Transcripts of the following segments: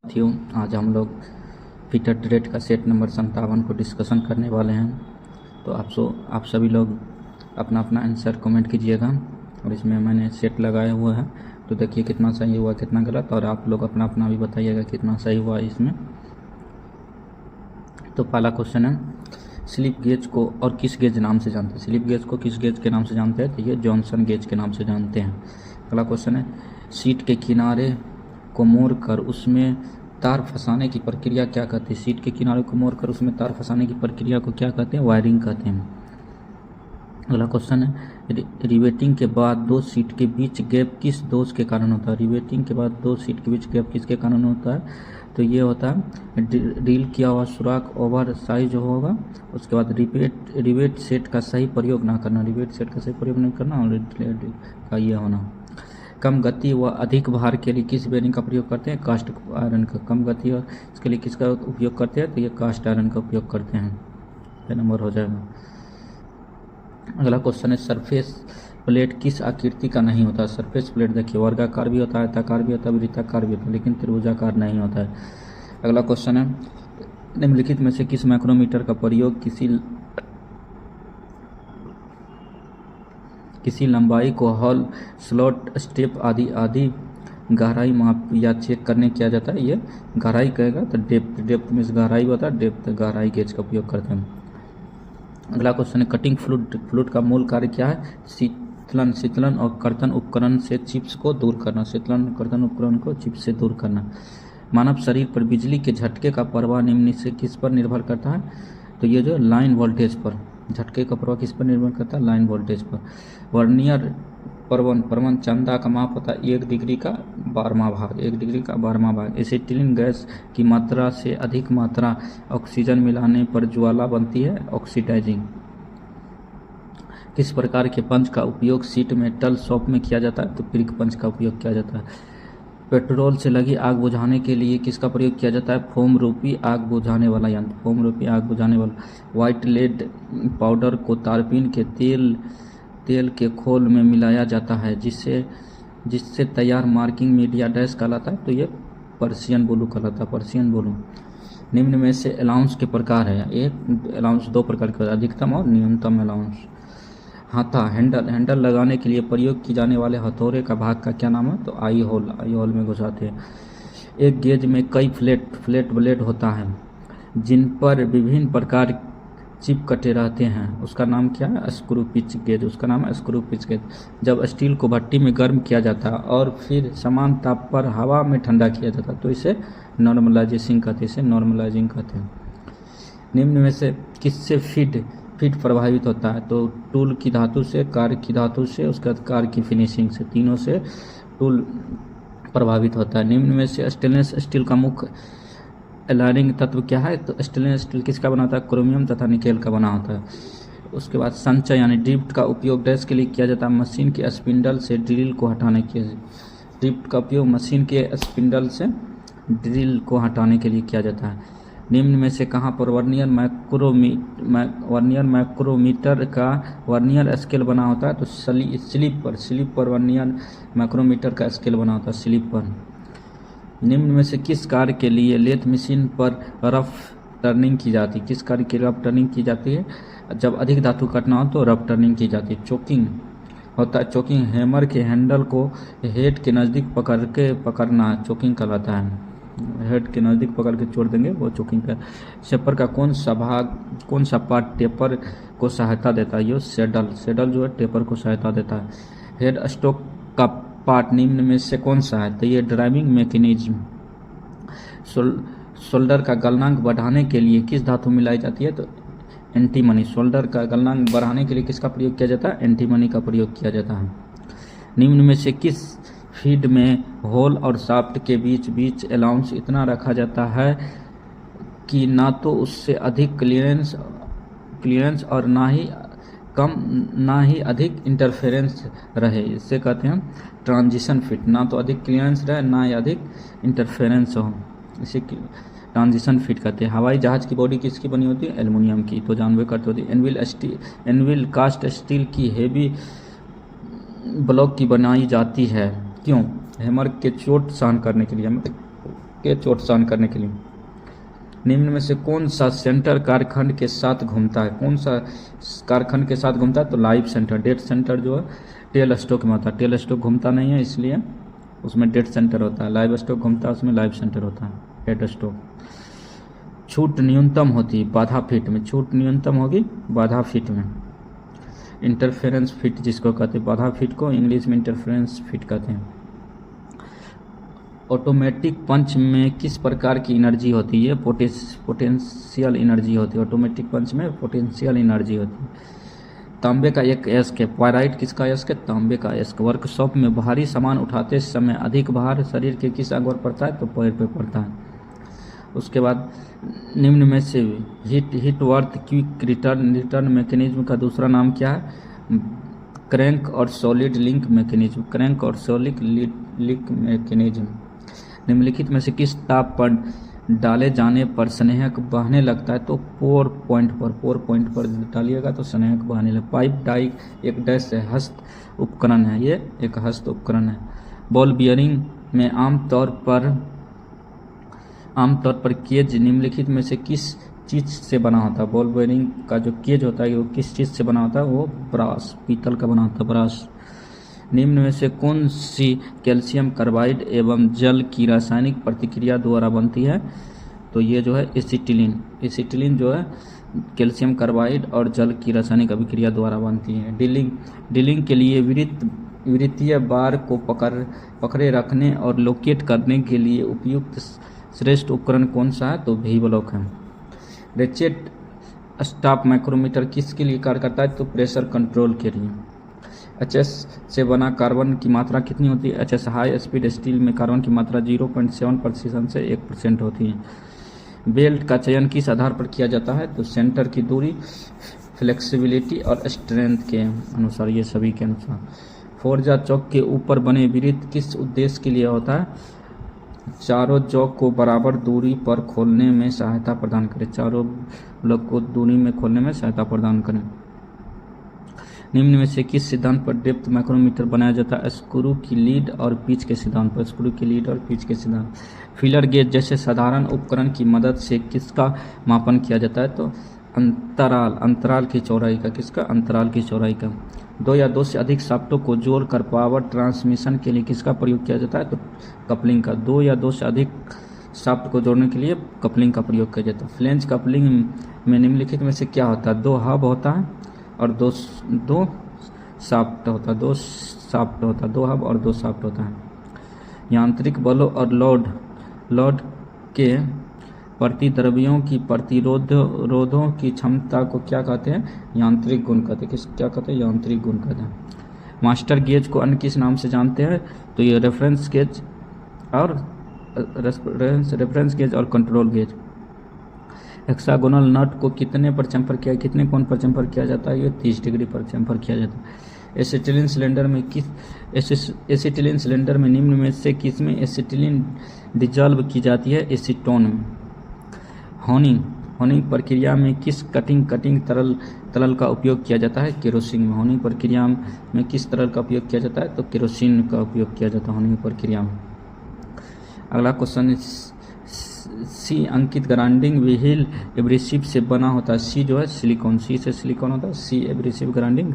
साथियों, आज हम लोग फीटर ट्रेड का सेट नंबर 57 को डिस्कशन करने वाले हैं। तो आप सभी लोग अपना अपना आंसर कमेंट कीजिएगा। और इसमें मैंने सेट लगाया हुआ है, तो देखिए कितना सही हुआ कितना गलत, और आप लोग अपना अपना भी बताइएगा कितना सही हुआ इसमें। तो पहला क्वेश्चन है, स्लिप गेज को और किस गेज नाम से जानते हैं? स्लिप गेज को किस गेज के नाम से जानते हैं? तो ये जॉनसन गेज के नाम से जानते हैं। अगला क्वेश्चन है, सीट के किनारे को मोड़कर उसमें तार फंसाने की प्रक्रिया क्या कहते हैं? सीट के किनारे को मोड़कर उसमें तार फंसाने की प्रक्रिया को क्या कहते हैं? वायरिंग कहते हैं। अगला क्वेश्चन है, रिवेटिंग के बाद दो सीट के बीच गैप किस दोष के कारण होता है? रिवेटिंग के बाद दो सीट के बीच गैप किसके कारण होता है? तो ये होता है ड्रिल किया हुआ सुराख ओवर साइज होगा। उसके बाद रिवेट सेट का सही प्रयोग ना करना, रिवेट सेट का सही प्रयोग नहीं करना, और का ये होना। कम गति व अधिक भार के लिए किस बेरिंग का प्रयोग करते हैं? कास्ट आयरन का। कम गति और इसके लिए किसका उपयोग करते हैं? तो ये कास्ट आयरन का उपयोग करते हैं। ये नंबर हो जाएगा। अगला क्वेश्चन है, सरफेस प्लेट किस आकृति का नहीं होता? सरफेस प्लेट देखिए वर्गाकार भी होता है, आयताकार भी होता है, वृत्ताकार भी होता है, लेकिन त्रिभुजाकार नहीं होता है। अगला क्वेश्चन है, निम्नलिखित में से किस माइक्रोमीटर का प्रयोग किसी लंबाई को हॉल स्लॉट स्टेप आदि गहराई माप या चेक करने किया जाता है? ये गहराई कहेगा तो डेप्थ में गहराई होता है, डेप्थ गहराई गेज का उपयोग करते हैं। अगला क्वेश्चन है, कटिंग फ्लूइड का मूल कार्य क्या है? शीतलन और कर्तन उपकरण से चिप्स को दूर करना, शीतलन कर्तन उपकरण को चिप्स से दूर करना। मानव शरीर पर बिजली के झटके का प्रभाव निम्न से किस पर निर्भर करता है? तो ये जो लाइन वोल्टेज पर, झटके का प्रभाव किस पर निर्भर करता है? लाइन वोल्टेज पर। वर्नियर परवन चंदा का माप होता है 1 डिग्री का 12वां भाग, 1 डिग्री का 12वां भाग। एसिटिलीन गैस की मात्रा से अधिक मात्रा ऑक्सीजन मिलाने पर ज्वाला बनती है, ऑक्सीडाइजिंग। किस प्रकार के पंच का उपयोग सीट मेटल शॉप में किया जाता है? तो प्रिक पंच का उपयोग किया जाता है। पेट्रोल से लगी आग बुझाने के लिए किसका प्रयोग किया जाता है? फोम रूपी आग बुझाने वाला यंत्र, फोम रूपी आग बुझाने वाला। व्हाइट लेड पाउडर को तारपीन के तेल के खोल में मिलाया जाता है, जिससे तैयार मार्किंग मीडिया डैश कहलाता है। तो ये पर्शियन ब्लू कहलाता है, पर्शियन ब्लू। निम्न में से अलाउंस के प्रकार है? एक अलाउंस दो प्रकार के, अधिकतम और न्यूनतम अलाउंस। हाथा हैंडल लगाने के लिए प्रयोग की जाने वाले हथौड़े का भाग का क्या नाम है? तो आई होल में घुसाते हैं। एक गेज में कई फ्लैट ब्लेड होता है जिन पर विभिन्न प्रकार चिप कटे रहते हैं, उसका नाम क्या है? स्क्रू पिच गेज, उसका नाम है स्क्रू पिच गेज। जब स्टील को भट्टी में गर्म किया जाता है और फिर समान ताप पर हवा में ठंडा किया जाता है, तो इसे नॉर्मलाइजिंग कहते हैं। निम्न में से किससे फीड प्रभावित होता है? तो टूल की धातु से, कार्य की धातु से, उसके बाद कार्य की फिनिशिंग से, तीनों से टूल प्रभावित होता है। निम्न में से स्टेनलेस स्टील का मुख्य एलाइनिंग तत्व क्या है? तो स्टेनलेस स्टील किसका बना होता है? क्रोमियम तथा निकेल का बना होता है। उसके बाद संचय यानी ड्रिफ्ट का उपयोग डैश के लिए किया जाता है? मशीन के स्पिंडल से ड्रिल को हटाने के लिए। ड्रिफ्ट का उपयोग मशीन के स्पिंडल से ड्रिल को हटाने के लिए किया जाता है। निम्न में से कहाँ पर वर्नियर माइक्रोमीटर का वर्नियर स्केल बना होता है? तो स्लिप पर वर्नियर माइक्रोमीटर का स्केल बना होता है, स्लिप पर। निम्न में से किस कार्य के लिए लेथ मशीन पर रफ टर्निंग की जाती है? किस कार्य के लिए रफ टर्निंग की जाती है? जब अधिक धातु काटना हो तो रफ टर्निंग की जाती है। चोकिंग होता है, चोकिंग हैमर के हैंडल को हेड के नज़दीक पकड़ना चोकिंग कहलाता है। हेड के नज़दीक पकड़ के छोड़ देंगे वो चोकिंग का। शेपर का कौन सा पार्ट टेपर को सहायता देता है? ये सेडल जो है टेपर को सहायता देता है। हेड स्टॉक का पार्ट निम्न में से कौन सा है? तो ये ड्राइविंग मैकेनिज्म। शोल्डर का गलनांक बढ़ाने के लिए किस धातु मिलाई जाती है? तो एंटीमनी। शोल्डर का गलनांक बढ़ाने के लिए किसका प्रयोग किया जाता है? एंटीमनी का प्रयोग किया जाता है। निम्न में से किस फीड में होल और शाफ्ट के बीच अलाउंस इतना रखा जाता है कि ना तो उससे अधिक क्लियरेंस और ना ही अधिक इंटरफेरेंस रहे? इससे कहते हैं ट्रांजिशन फिट। ना तो अधिक क्लियरेंस रहे, ना ही अधिक इंटरफेरेंस हो, इसे ट्रांजिशन फिट कहते हैं। हवाई जहाज की बॉडी किसकी बनी होती है? एल्युमिनियम की, तो जानबे करते होती है। एनविल कास्ट स्टील की हेवी ब्लॉक की बनाई जाती है, क्यों? हैमर के चोट सहन करने के लिए, के चोट सहन करने के लिए। निम्न में से कौन सा सेंटर कालखंड के साथ घूमता है? कौन सा कालखंड के साथ घूमता है? तो लाइव सेंटर। डेड सेंटर जो है टेल स्टॉक में होता है, टेल स्टॉक घूमता नहीं है इसलिए उसमें डेड सेंटर होता है। लाइव स्टॉक घूमता है उसमें लाइव सेंटर होता है, डेड स्टॉक। छूट न्यूनतम होती है बाधा फीट में, छूट न्यूनतम होगी बाधा फीट में। इंटरफेरेंस फीट जिसको कहते हैं, बाधा फीट को इंग्लिश में इंटरफेरेंस फीट कहते हैं। ऑटोमेटिक पंच में किस प्रकार की एनर्जी होती है? पोटेंशियल एनर्जी होती है। ऑटोमेटिक पंच में पोटेंशियल एनर्जी होती है। तांबे का एक अयस्क है, पायराइट किसका अयस्क है? तांबे का अयस्क। वर्कशॉप में भारी सामान उठाते समय अधिक भार शरीर के किस अंग पर पड़ता है? तो पैर पे पड़ता है। उसके बाद निम्न में से heat worth quick return mechanism का दूसरा नाम क्या है? क्रैंक और सॉलिड लिंक मैकेनिज्म, क्रैंक और सॉलिड लिंक मैकेनिज्म। निम्नलिखित में से किस ताप पर डाले जाने पर स्नेहक बहने लगता है? तो पोर पॉइंट पर डालिएगा तो स्नेहक बहने लगता है। पाइप डाई एक डैश है, हस्त उपकरण है, ये एक हस्त उपकरण है। बॉल बियरिंग में आमतौर पर केज निम्नलिखित में से किस चीज से बना होता है? बॉल बियरिंग का जो केज होता है वो किस चीज से बना होता है? वो ब्रास, पीतल का बना होता है, ब्रास। निम्न में से कौन सी कैल्शियम कार्बाइड एवं जल की रासायनिक प्रतिक्रिया द्वारा बनती है? तो ये जो है एसिटिलीन जो है कैल्शियम कार्बाइड और जल की रासायनिक अभिक्रिया द्वारा बनती है। ड्रिलिंग के लिए वृत्तीय बार को पकड़े रखने और लोकेट करने के लिए उपयुक्त श्रेष्ठ उपकरण कौन सा है? तो वी ब्लॉक है। रेचेट स्टॉप माइक्रोमीटर किसके लिए कार्य करता है? तो प्रेशर कंट्रोल के लिए। एचएस से बना कार्बन की मात्रा कितनी होती है? एचएस हाई स्पीड स्टील में कार्बन की मात्रा 0.7% से 1% होती है। बेल्ट का चयन किस आधार पर किया जाता है? तो सेंटर की दूरी, फ्लेक्सिबिलिटी और स्ट्रेंथ के अनुसार, ये सभी के अनुसार। फोर्जा चौक के ऊपर बने वृत्त किस उद्देश्य के लिए होता है? चारों चौक को बराबर दूरी पर खोलने में सहायता प्रदान करें, चारों ब्लॉक को दूरी में खोलने में सहायता प्रदान करें। निम्न में से किस सिद्धांत पर डेप्थ माइक्रोमीटर बनाया जाता है? स्क्रू की लीड और पिच के सिद्धांत पर, स्क्रू की लीड और पिच के सिद्धांत। फीलर गेज जैसे साधारण उपकरण की मदद से किसका मापन किया जाता है? तो अंतराल की चौड़ाई का, किसका? अंतराल की चौड़ाई का। दो या दो से अधिक शाफ्टों को जोड़कर पावर ट्रांसमिशन के लिए किसका प्रयोग किया जाता है? तो कपलिंग का। दो या दो से अधिक शाफ्ट को जोड़ने के लिए कपलिंग का प्रयोग किया जाता है। फ्लेंज कपलिंग में निम्नलिखित में से क्या होता है? दो हब होता है और दो शाफ्ट होता है, दो हब और दो शाफ्ट होता है। यांत्रिक बलों और लोड के प्रतिद्रव्यों की प्रतिरोधों की क्षमता को क्या कहते हैं? यांत्रिक गुण कहते हैं। क्या कहते हैं? यांत्रिक गुण कहते हैं। मास्टर गेज को अन्य किस नाम से जानते हैं? तो ये रेफरेंस गेज और कंट्रोल गेज। हेक्सागोनल नट को कितने कोण पर चैम्फर किया जाता है? ये 30 डिग्री पर चैम्फर किया जाता है। एसिटिलीन सिलेंडर में निम्न में से किसमें एसिटिलीन डिजॉल्व की जाती है? एसीटोन में। होनिंग प्रक्रिया में किस कटिंग तरल का उपयोग किया जाता है? केरोसिन में। होनिंग प्रक्रिया में किस तरल का उपयोग किया जाता है? तो केरोसिन का उपयोग किया जाता है होनिंग प्रक्रिया में। अगला क्वेश्चन, सी अंकित ग्राइंडिंग व्हील एब्रेसिव से बना होता है। सी जो है सिलिकॉन, सी से सिलिकॉन होता है। सी एब्रेसिव ग्राइंडिंग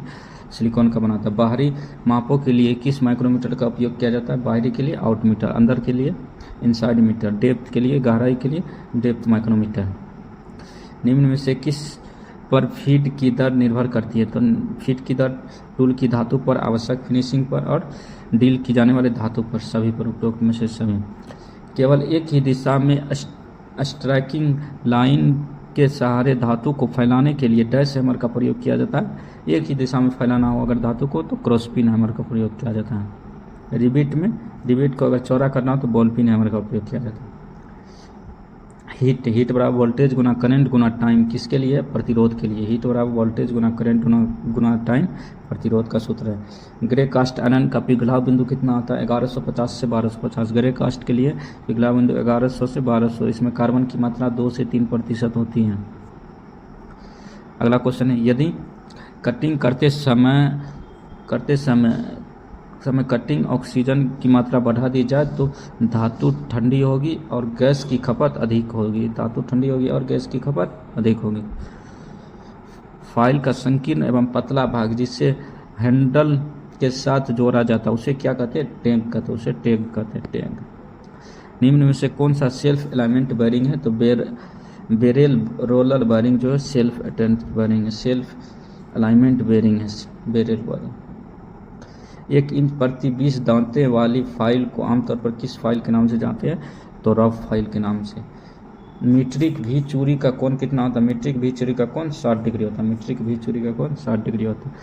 सिलिकॉन का बना होता है। बाहरी मापों के लिए किस माइक्रोमीटर का उपयोग किया जाता है? बाहरी के लिए आउट मीटर, अंदर के लिए इनसाइड मीटर, डेप्थ के लिए, गहराई के लिए डेप्थ माइक्रोमीटर। निम्न में से किस पर फीड की दर निर्भर करती है? तो फीड की दर टूल की धातु पर, आवश्यक फिनिशिंग पर और डील की जाने वाले धातु पर, सभी पर, उपरोक्त में से सभी। केवल एक ही दिशा में स्ट्राइकिंग लाइन के सहारे धातु को फैलाने के लिए डैश हैमर का प्रयोग किया जाता है। एक ही दिशा में फैलाना हो अगर धातु को तो क्रॉस पिन हैमर का प्रयोग किया जाता है। रिबिट को अगर चौड़ा करना हो तो बॉल पिन हैमर का उपयोग किया जाता है। हीट बराबर वोल्टेज गुना करंट गुना टाइम किसके लिए? प्रतिरोध के लिए। हीट बराबर वोल्टेज गुना करंट गुना टाइम प्रतिरोध का सूत्र है। ग्रे कास्ट आयरन का पिघलाव बिंदु कितना आता है? 1150 से 1250। ग्रे कास्ट के लिए पिघलाव बिंदु 1100 से 1200। इसमें कार्बन की मात्रा 2 से 3% होती है। अगला क्वेश्चन है, यदि कटिंग करते समय समय कटिंग ऑक्सीजन की मात्रा बढ़ा दी जाए तो धातु ठंडी होगी और गैस की खपत अधिक होगी। धातु ठंडी होगी और गैस की खपत अधिक होगी। फाइल का संकीर्ण एवं पतला भाग जिसे हैंडल के साथ जोड़ा जाता है उसे क्या कहते हैं? टैंक कहते हैं। उसे टैंक कहते हैं, टैंक। निम्न में से कौन सा सेल्फ अलाइनमेंट बेयरिंग है? तो बेरेल रोलर बेयरिंग जो है सेल्फ अटेंट बेयरिंग है, सेल्फ अलाइनमेंट बेयरिंग है, बेरेल बेयरिंग। 1 इंच प्रति 20 दांते वाली फाइल को आमतौर पर किस फाइल के नाम से जानते हैं? तो रफ फाइल के नाम से। मीट्रिक भी चूड़ी का कोण कितना होता है? मीट्रिक भी चूड़ी का कोण 60 डिग्री होता है। मीट्रिक भी चूड़ी का कोण 60 डिग्री होता है।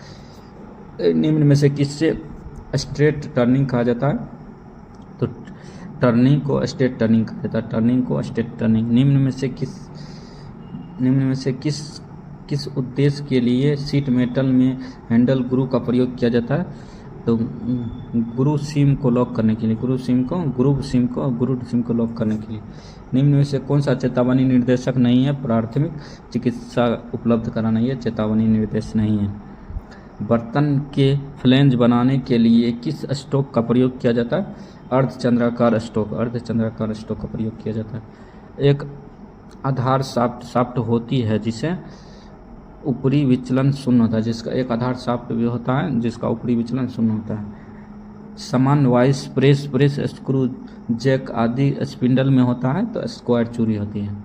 निम्न में से किससे स्ट्रेट टर्निंग कहा जाता है? तो टर्निंग को स्ट्रेट टर्निंग कहा जाता है, टर्निंग को स्ट्रेट टर्निंग। निम्न में से किस उद्देश्य के लिए शीट मेटल में हैंडल ग्रू का प्रयोग किया जाता है? तो ग्रू सीम को लॉक करने के लिए, ग्रू सीम को लॉक करने के लिए। निम्न में से कौन सा चेतावनी निर्देशक नहीं है? प्राथमिक चिकित्सा उपलब्ध कराना, ये चेतावनी निर्देश नहीं है। बर्तन के फ्लेंज बनाने के लिए किस स्टोक का प्रयोग किया जाता है? अर्धचंद्राकार स्टोक का प्रयोग किया जाता है। एक आधार शाफ्ट होती है जिसे ऊपरी विचलन शून्य होता है, जिसका एक आधार शाफ्ट भी होता है जिसका ऊपरी विचलन शून्य होता है। समान वाइस प्रेस स्क्रू जैक आदि स्पिंडल में होता है तो स्क्वायर चूड़ी होती है,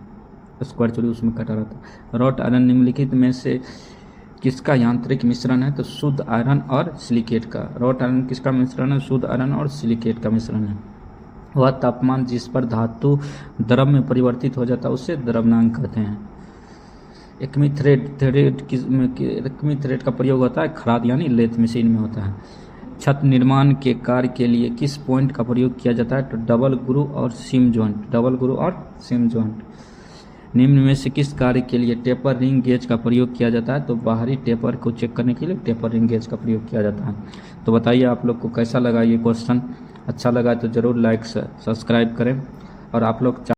स्क्वायर चूड़ी उसमें कटा रहता है। रॉट आयरन निम्नलिखित में से किसका यांत्रिक मिश्रण है? तो शुद्ध आयरन और सिलिकेट का। रॉट आयरन किसका मिश्रण है? शुद्ध आयरन और सिलिकेट का मिश्रण है। वह तापमान जिस पर धातु द्रव में परिवर्तित हो जाता है उसे द्रव्यनांक कहते हैं। एक्मी थ्रेड का प्रयोग होता है खराद यानी लेथ मशीन में होता है। छत निर्माण के कार्य के लिए किस पॉइंट का प्रयोग किया जाता है? तो डबल ग्रू और सीम जॉइंट। निम्न में से किस कार्य के लिए टेपर रिंग गेज का प्रयोग किया जाता है? तो बाहरी टेपर को चेक करने के लिए टेपर रिंग गेज का प्रयोग किया जाता है। तो बताइए आप लोग को कैसा लगा ये क्वेश्चन? अच्छा लगा तो ज़रूर लाइक सब्सक्राइब करें और आप लोग